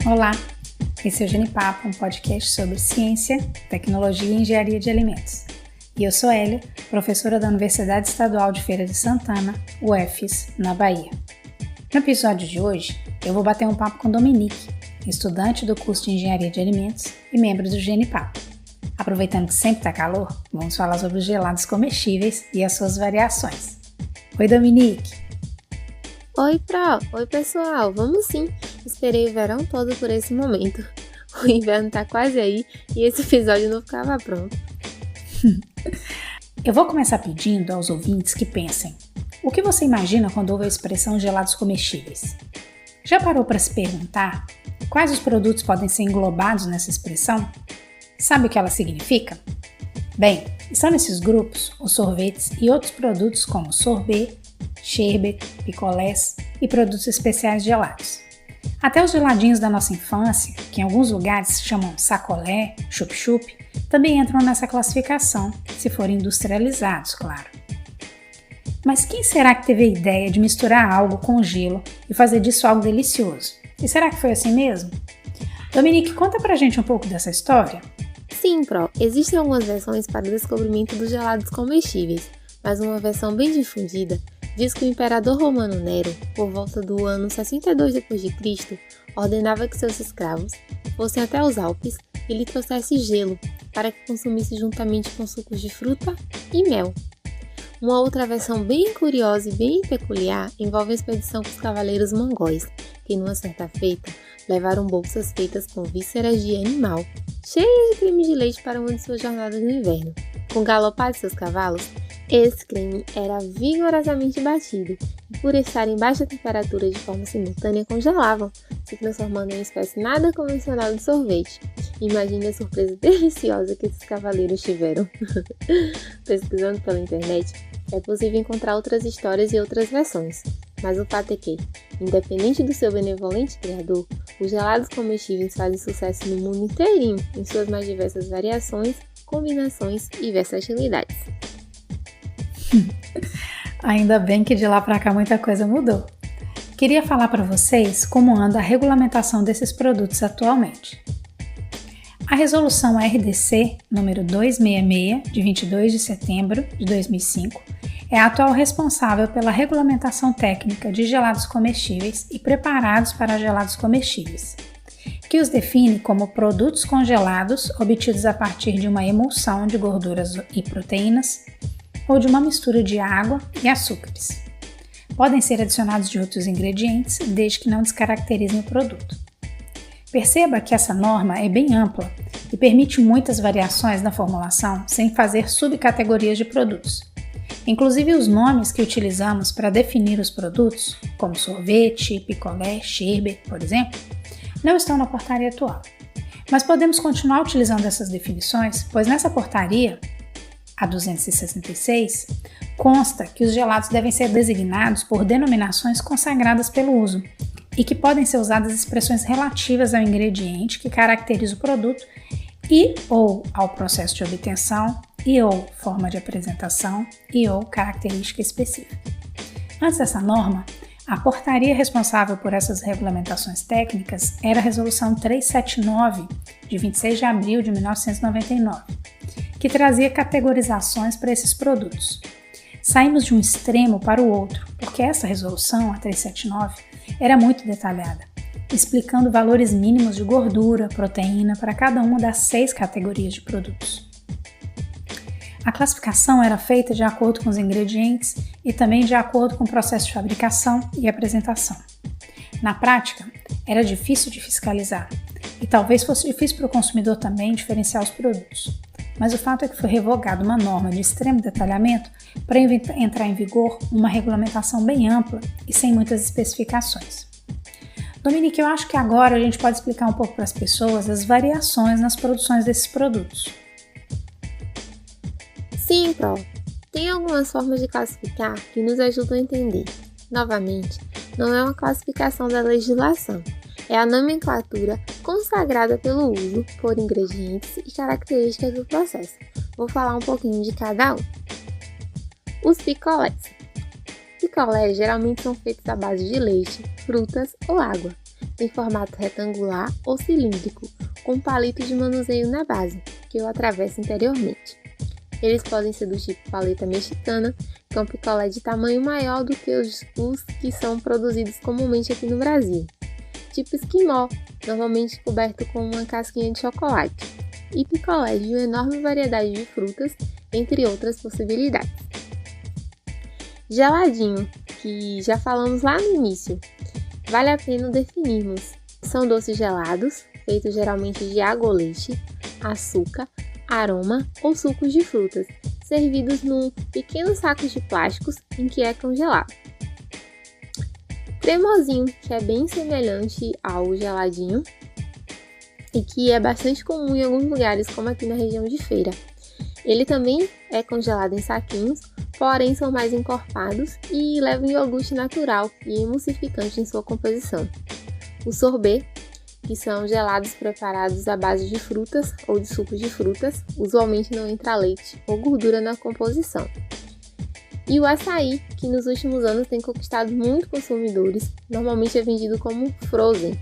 Olá, esse é o Genipapo, um podcast sobre ciência, tecnologia e engenharia de alimentos. E eu sou Hélia, professora da Universidade Estadual de Feira de Santana, UFES, na Bahia. No episódio de hoje, eu vou bater um papo com Dominique, estudante do curso de Engenharia de Alimentos e membro do Genipapo. Aproveitando que sempre está calor, vamos falar sobre os gelados comestíveis e as suas variações. Oi, Dominique! Oi, Pro! Oi, pessoal! Vamos sim! Esperei o verão todo por esse momento. O inverno tá quase aí e esse episódio não ficava pronto. Eu vou começar pedindo aos ouvintes que pensem: o que você imagina quando ouve a expressão gelados comestíveis? Já parou para se perguntar quais os produtos podem ser englobados nessa expressão? Sabe o que ela significa? Bem, estão nesses grupos os sorvetes e outros produtos como sorbet, sherbet, picolés e produtos especiais gelados. Até os geladinhos da nossa infância, que em alguns lugares se chamam sacolé, chup-chup, também entram nessa classificação, se forem industrializados, claro. Mas quem será que teve a ideia de misturar algo com gelo e fazer disso algo delicioso? E será que foi assim mesmo? Dominique, conta pra gente um pouco dessa história. Sim, Pro, existem algumas versões para o descobrimento dos gelados comestíveis, mas uma versão bem difundida diz que o imperador romano Nero, por volta do ano 62 d.C., ordenava que seus escravos fossem até os Alpes e lhe trouxesse gelo para que consumisse juntamente com sucos de fruta e mel. Uma outra versão bem curiosa e bem peculiar envolve a expedição com os cavaleiros mongóis, que numa certa feita levaram bolsas feitas com vísceras de animal, cheias de creme de leite para uma de suas jornadas no inverno. Com o galopar de seus cavalos, esse creme era vigorosamente batido e, por estar em baixa temperatura de forma simultânea, congelavam, se transformando em uma espécie nada convencional de sorvete. Imagine a surpresa deliciosa que esses cavaleiros tiveram. Pesquisando pela internet, é possível encontrar outras histórias e outras versões, mas o fato é que, independente do seu benevolente criador, os gelados comestíveis fazem sucesso no mundo inteirinho, em suas mais diversas variações, combinações e versatilidades. Ainda bem que de lá para cá muita coisa mudou. Queria falar para vocês como anda a regulamentação desses produtos atualmente. A resolução RDC número 266, de 22 de setembro de 2005, é a atual responsável pela regulamentação técnica de gelados comestíveis e preparados para gelados comestíveis, que os define como produtos congelados obtidos a partir de uma emulsão de gorduras e proteínas ou de uma mistura de água e açúcares. Podem ser adicionados de outros ingredientes, desde que não descaracterizem o produto. Perceba que essa norma é bem ampla e permite muitas variações na formulação sem fazer subcategorias de produtos. Inclusive os nomes que utilizamos para definir os produtos, como sorvete, picolé, sherbet, por exemplo, não estão na portaria atual. Mas podemos continuar utilizando essas definições, pois nessa portaria, a 266, consta que os gelados devem ser designados por denominações consagradas pelo uso e que podem ser usadas expressões relativas ao ingrediente que caracteriza o produto e ou ao processo de obtenção e ou forma de apresentação e ou característica específica. Antes dessa norma, a portaria responsável por essas regulamentações técnicas era a Resolução 379, de 26 de abril de 1999, que trazia categorizações para esses produtos. Saímos de um extremo para o outro, porque essa resolução, a 379, era muito detalhada, explicando valores mínimos de gordura, proteína para cada uma das 6 categorias de produtos. A classificação era feita de acordo com os ingredientes e também de acordo com o processo de fabricação e apresentação. Na prática, era difícil de fiscalizar e talvez fosse difícil para o consumidor também diferenciar os produtos. Mas o fato é que foi revogada uma norma de extremo detalhamento para entrar em vigor uma regulamentação bem ampla e sem muitas especificações. Dominique, eu acho que agora a gente pode explicar um pouco para as pessoas as variações nas produções desses produtos. Sim, Pro. Tem algumas formas de classificar que nos ajudam a entender. Novamente, não é uma classificação da legislação, é a nomenclatura consagrada pelo uso por ingredientes e características do processo. Vou falar um pouquinho de cada um. Os picolés. Picolés geralmente são feitos à base de leite, frutas ou água. em formato retangular ou cilíndrico, com palito de manuseio na base, que eu atravesso interiormente. Eles podem ser do tipo paleta mexicana, que é um picolé de tamanho maior do que os que são produzidos comumente aqui no Brasil. Tipo esquimó, normalmente coberto com uma casquinha de chocolate. E picolés de uma enorme variedade de frutas, entre outras possibilidades. Geladinho, que já falamos lá no início. Vale a pena definirmos. São doces gelados, feitos geralmente de água ou leite, açúcar, aroma ou sucos de frutas, servidos num pequeno saco de plásticos em que é congelado. Cremosinho, que é bem semelhante ao geladinho e que é bastante comum em alguns lugares, como aqui na região de Feira. Ele também é congelado em saquinhos, porém são mais encorpados e levam iogurte natural e emulsificante em sua composição. O sorbet, que são gelados preparados à base de frutas ou de sucos de frutas, usualmente não entra leite ou gordura na composição. E o açaí, que nos últimos anos tem conquistado muitos consumidores, normalmente é vendido como frozen.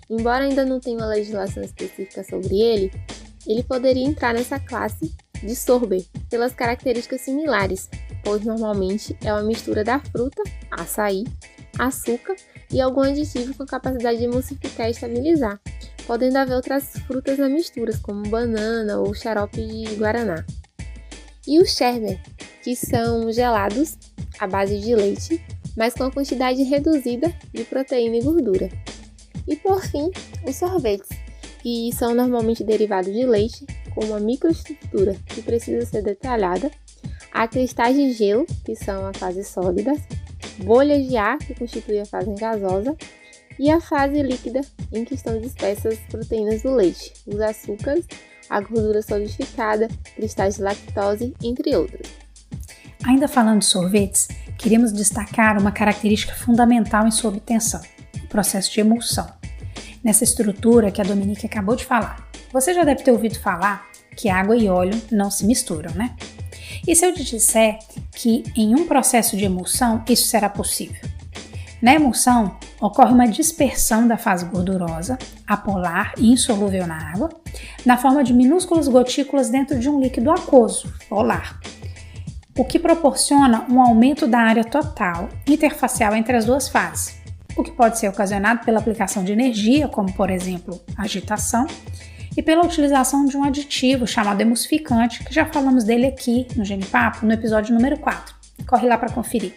Embora ainda não tenha uma legislação específica sobre ele poderia entrar nessa classe de sorbet, pelas características similares, pois normalmente é uma mistura da fruta, açaí, açúcar e algum aditivo com capacidade de emulsificar e estabilizar, podendo haver outras frutas na mistura, como banana ou xarope de guaraná. E o sherbet, que são gelados à base de leite, mas com a quantidade reduzida de proteína e gordura. E por fim, os sorvetes, que são normalmente derivados de leite, com uma microestrutura que precisa ser detalhada, há cristais de gelo, que são a fase sólida, bolhas de ar, que constitui a fase gasosa, e a fase líquida, em que estão dispersas as proteínas do leite, os açúcares, a gordura solidificada, cristais de lactose, entre outros. Ainda falando de sorvetes, queremos destacar uma característica fundamental em sua obtenção, o processo de emulsão. Nessa estrutura que a Dominique acabou de falar, você já deve ter ouvido falar que água e óleo não se misturam, né? E se eu te disser que em um processo de emulsão isso será possível? Na emulsão, ocorre uma dispersão da fase gordurosa, apolar e insolúvel na água, na forma de minúsculas gotículas dentro de um líquido aquoso, polar, o que proporciona um aumento da área total interfacial entre as duas fases, o que pode ser ocasionado pela aplicação de energia, como por exemplo, agitação, e pela utilização de um aditivo chamado emulsificante, que já falamos dele aqui no Genipapo, no episódio número 4. Corre lá para conferir.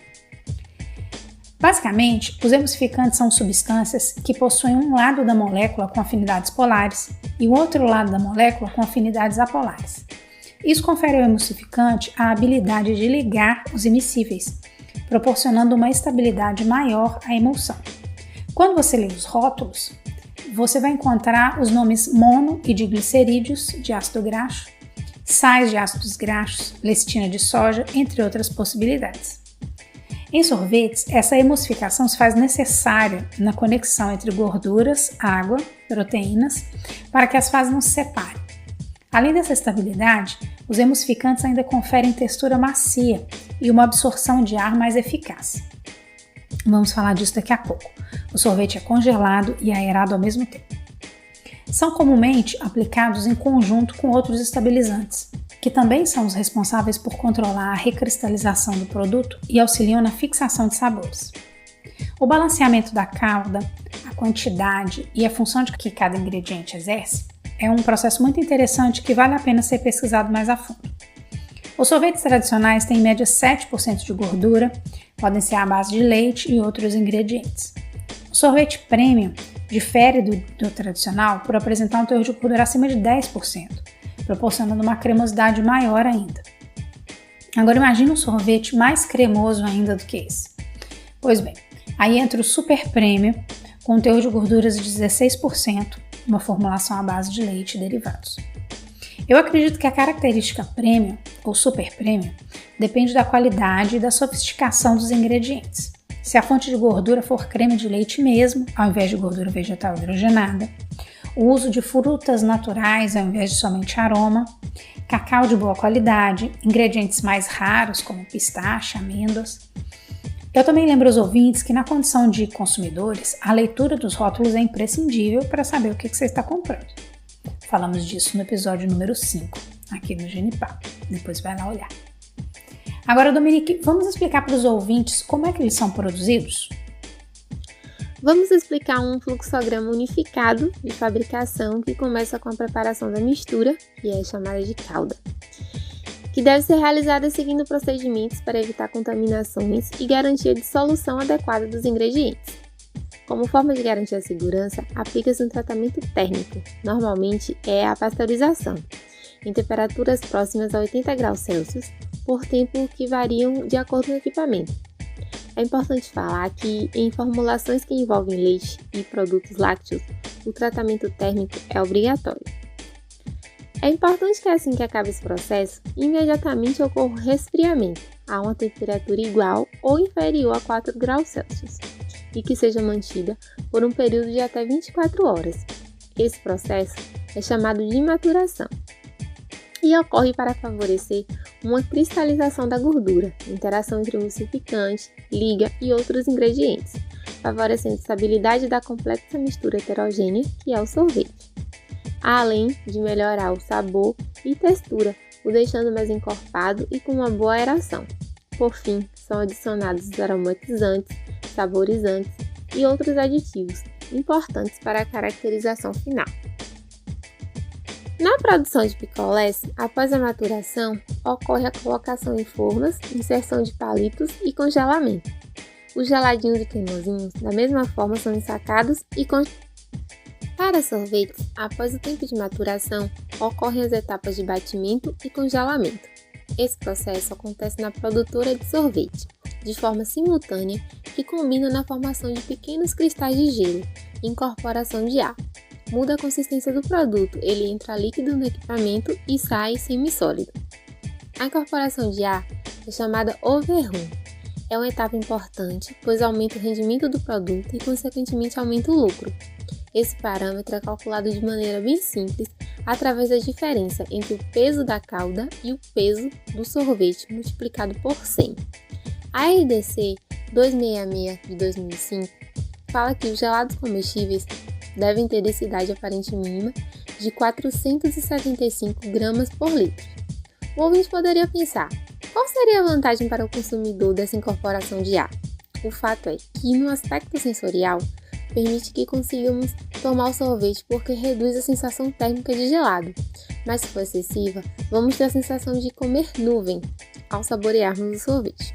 Basicamente, os emulsificantes são substâncias que possuem um lado da molécula com afinidades polares e o outro lado da molécula com afinidades apolares. Isso confere ao emulsificante a habilidade de ligar os immiscíveis, proporcionando uma estabilidade maior à emulsão. Quando você lê os rótulos, você vai encontrar os nomes mono e diglicerídeos de ácido graxo, sais de ácidos graxos, lecitina de soja, entre outras possibilidades. Em sorvetes, essa emulsificação se faz necessária na conexão entre gorduras, água, proteínas, para que as fases não se separem. Além dessa estabilidade, os emulsificantes ainda conferem textura macia e uma absorção de ar mais eficaz. Vamos falar disso daqui a pouco. O sorvete é congelado e aerado ao mesmo tempo. São comumente aplicados em conjunto com outros estabilizantes, que também são os responsáveis por controlar a recristalização do produto e auxiliam na fixação de sabores. O balanceamento da calda, a quantidade e a função que cada ingrediente exerce é um processo muito interessante que vale a pena ser pesquisado mais a fundo. Os sorvetes tradicionais têm em média 7% de gordura, podem ser à base de leite e outros ingredientes. O sorvete premium difere do tradicional por apresentar um teor de gordura acima de 10%, proporcionando uma cremosidade maior ainda. Agora imagine um sorvete mais cremoso ainda do que esse. Pois bem, aí entra o super premium, com um teor de gorduras de 16%, uma formulação à base de leite e derivados. Eu acredito que a característica premium ou super premium depende da qualidade e da sofisticação dos ingredientes. Se a fonte de gordura for creme de leite mesmo, ao invés de gordura vegetal hidrogenada, o uso de frutas naturais ao invés de somente aroma, cacau de boa qualidade, ingredientes mais raros como pistache, amêndoas, Eu também lembro aos ouvintes que na condição de consumidores, a leitura dos rótulos é imprescindível para saber o que você está comprando. Falamos disso no episódio número 5, aqui no Genipapo. Depois vai lá olhar. Agora, Dominique, vamos explicar para os ouvintes como é que eles são produzidos? Vamos explicar um fluxograma unificado de fabricação que começa com a preparação da mistura, que é chamada de calda, que deve ser realizada seguindo procedimentos para evitar contaminações e garantir a dissolução adequada dos ingredientes. Como forma de garantir a segurança, aplica-se um tratamento térmico, normalmente é a pasteurização, em temperaturas próximas a 80 graus Celsius, por tempo que variam de acordo com o equipamento. É importante falar que, em formulações que envolvem leite e produtos lácteos, o tratamento térmico é obrigatório. É importante que assim que acabe esse processo, imediatamente ocorra o resfriamento a uma temperatura igual ou inferior a 4 graus Celsius e que seja mantida por um período de até 24 horas. Esse processo é chamado de maturação e ocorre para favorecer uma cristalização da gordura, interação entre o emulsificante, liga e outros ingredientes, favorecendo a estabilidade da complexa mistura heterogênea que é o sorvete, além de melhorar o sabor e textura, o deixando mais encorpado e com uma boa aeração. Por fim, são adicionados os aromatizantes, saborizantes e outros aditivos importantes para a caracterização final. Na produção de picolés, após a maturação, ocorre a colocação em formas, inserção de palitos e congelamento. Os geladinhos e cremosinhos, da mesma forma, são ensacados e congelados. Para sorvetes, após o tempo de maturação, ocorrem as etapas de batimento e congelamento. Esse processo acontece na produtora de sorvete, de forma simultânea, que combina na formação de pequenos cristais de gelo e incorporação de ar. Muda a consistência do produto, ele entra líquido no equipamento e sai semissólido. A incorporação de ar é chamada overrun. É uma etapa importante, pois aumenta o rendimento do produto e, consequentemente, aumenta o lucro. Esse parâmetro é calculado de maneira bem simples, através da diferença entre o peso da calda e o peso do sorvete multiplicado por 100. A RDC 266 de 2005 fala que os gelados comestíveis devem ter densidade aparente mínima de 475 gramas por litro. O ouvinte poderia pensar, qual seria a vantagem para o consumidor dessa incorporação de ar? O fato é que, no aspecto sensorial, permite que consigamos tomar o sorvete porque reduz a sensação térmica de gelado, mas se for excessiva, vamos ter a sensação de comer nuvem ao saborearmos o sorvete.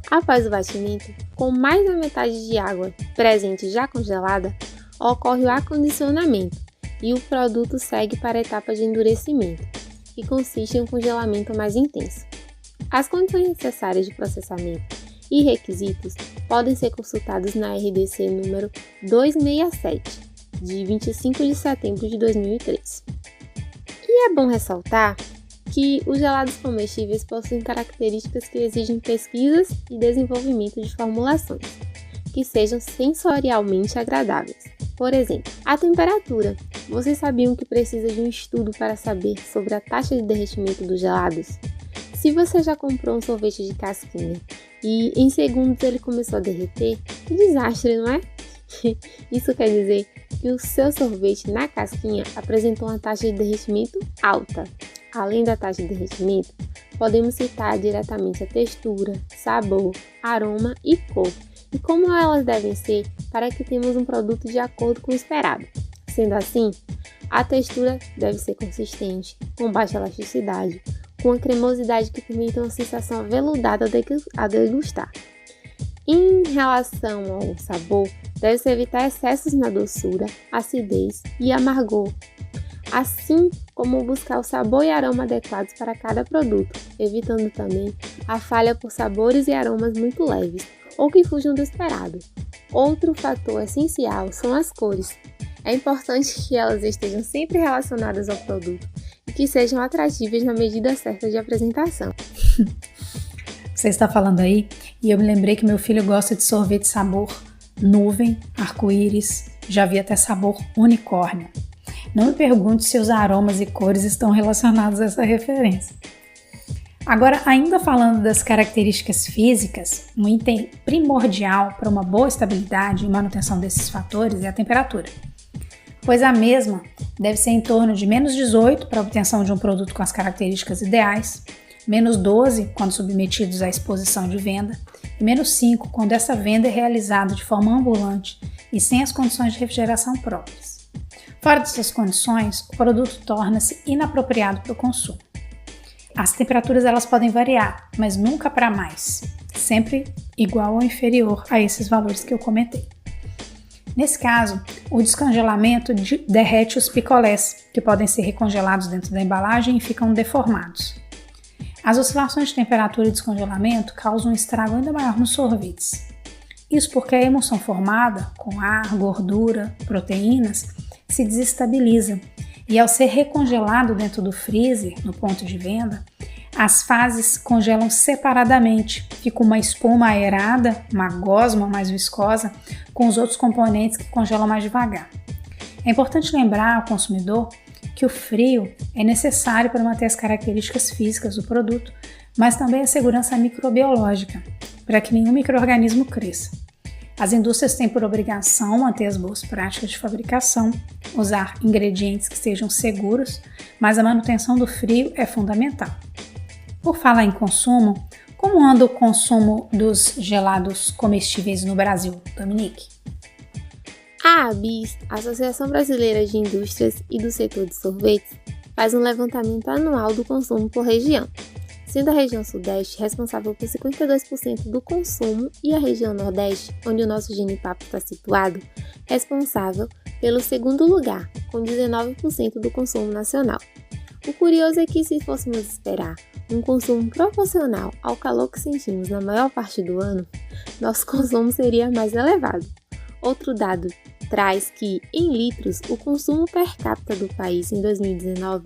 Após o batimento, com mais da metade de água presente já congelada, ocorre o acondicionamento e o produto segue para a etapa de endurecimento, que consiste em um congelamento mais intenso. As condições necessárias de processamento e requisitos podem ser consultados na RDC número 267, de 25 de setembro de 2003. E é bom ressaltar que os gelados comestíveis possuem características que exigem pesquisas e desenvolvimento de formulações que sejam sensorialmente agradáveis. Por exemplo, a temperatura. Vocês sabiam que precisa de um estudo para saber sobre a taxa de derretimento dos gelados? Se você já comprou um sorvete de casquinha e em segundos ele começou a derreter, que desastre, não é? Isso quer dizer que o seu sorvete na casquinha apresentou uma taxa de derretimento alta. Além da taxa de derretimento, podemos citar diretamente a textura, sabor, aroma e cor, e como elas devem ser para que tenhamos um produto de acordo com o esperado. Sendo assim, a textura deve ser consistente, com baixa elasticidade, com a cremosidade que permita uma sensação aveludada a degustar. Em relação ao sabor, deve-se evitar excessos na doçura, acidez e amargor, assim como buscar o sabor e aroma adequados para cada produto, evitando também a falha por sabores e aromas muito leves, ou que fujam do esperado. Outro fator essencial são as cores. É importante que elas estejam sempre relacionadas ao produto e que sejam atrativas na medida certa de apresentação. Você está falando aí e eu me lembrei que meu filho gosta de sorvete sabor nuvem, arco-íris, já vi até sabor unicórnio. Não me pergunte se os aromas e cores estão relacionados a essa referência. Agora, ainda falando das características físicas, um item primordial para uma boa estabilidade e manutenção desses fatores é a temperatura, pois a mesma deve ser em torno de menos 18 para a obtenção de um produto com as características ideais, menos 12 quando submetidos à exposição de venda e menos 5 quando essa venda é realizada de forma ambulante e sem as condições de refrigeração próprias. Fora dessas condições, o produto torna-se inapropriado para o consumo. As temperaturas elas podem variar, mas nunca para mais, sempre igual ou inferior a esses valores que eu comentei. Nesse caso, o descongelamento derrete os picolés, que podem ser recongelados dentro da embalagem e ficam deformados. As oscilações de temperatura e descongelamento causam um estrago ainda maior nos sorvetes. Isso porque a emulsão formada, com ar, gordura, proteínas, se desestabiliza e ao ser recongelado dentro do freezer, no ponto de venda, as fases congelam separadamente, fica uma espuma aerada, uma gosma mais viscosa, com os outros componentes que congelam mais devagar. É importante lembrar ao consumidor que o frio é necessário para manter as características físicas do produto, mas também a segurança microbiológica, para que nenhum micro-organismo cresça. As indústrias têm por obrigação manter as boas práticas de fabricação, usar ingredientes que sejam seguros, mas a manutenção do frio é fundamental. Por falar em consumo, como anda o consumo dos gelados comestíveis no Brasil, Dominique? A ABIS, Associação Brasileira de Indústrias e do Setor de Sorvetes, faz um levantamento anual do consumo por região, sendo a região Sudeste responsável por 52% do consumo e a região Nordeste, onde o nosso Genipapo está situado, responsável pelo segundo lugar, com 19% do consumo nacional. O curioso é que, se fôssemos esperar um consumo proporcional ao calor que sentimos na maior parte do ano, nosso consumo seria mais elevado. Outro dado traz que, em litros, o consumo per capita do país em 2019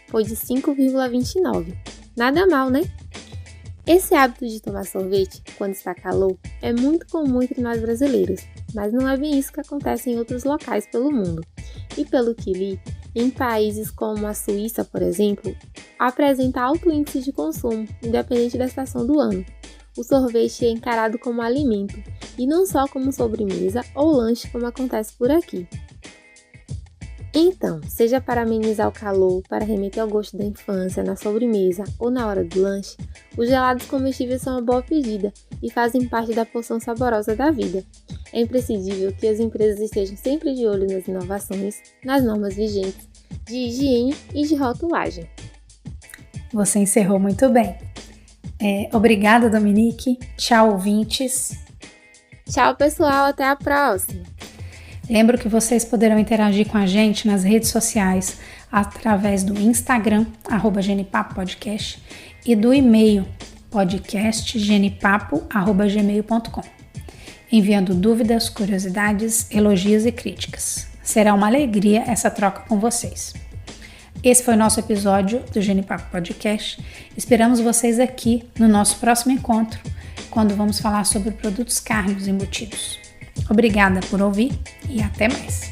foi de 5,29. Nada mal, né? Esse hábito de tomar sorvete quando está calor é muito comum entre nós brasileiros, mas não é bem isso que acontece em outros locais pelo mundo. E pelo que li, em países como a Suíça, por exemplo, apresenta alto índice de consumo, independente da estação do ano. O sorvete é encarado como alimento, e não só como sobremesa ou lanche como acontece por aqui. Então, seja para amenizar o calor, para remeter ao gosto da infância, na sobremesa ou na hora do lanche, os gelados comestíveis são uma boa pedida e fazem parte da porção saborosa da vida. É imprescindível que as empresas estejam sempre de olho nas inovações, nas normas vigentes de higiene e de rotulagem. Você encerrou muito bem. Obrigada, Dominique. Tchau, ouvintes. Tchau, pessoal. Até a próxima. Lembro que vocês poderão interagir com a gente nas redes sociais através do Instagram, @genipapopodcast, e do e-mail podcastgenipapo@gmail.com, enviando dúvidas, curiosidades, elogios e críticas. Será uma alegria essa troca com vocês. Esse foi o nosso episódio do Genipapo Podcast. Esperamos vocês aqui no nosso próximo encontro, quando vamos falar sobre produtos cárnicos embutidos. Obrigada por ouvir e até mais!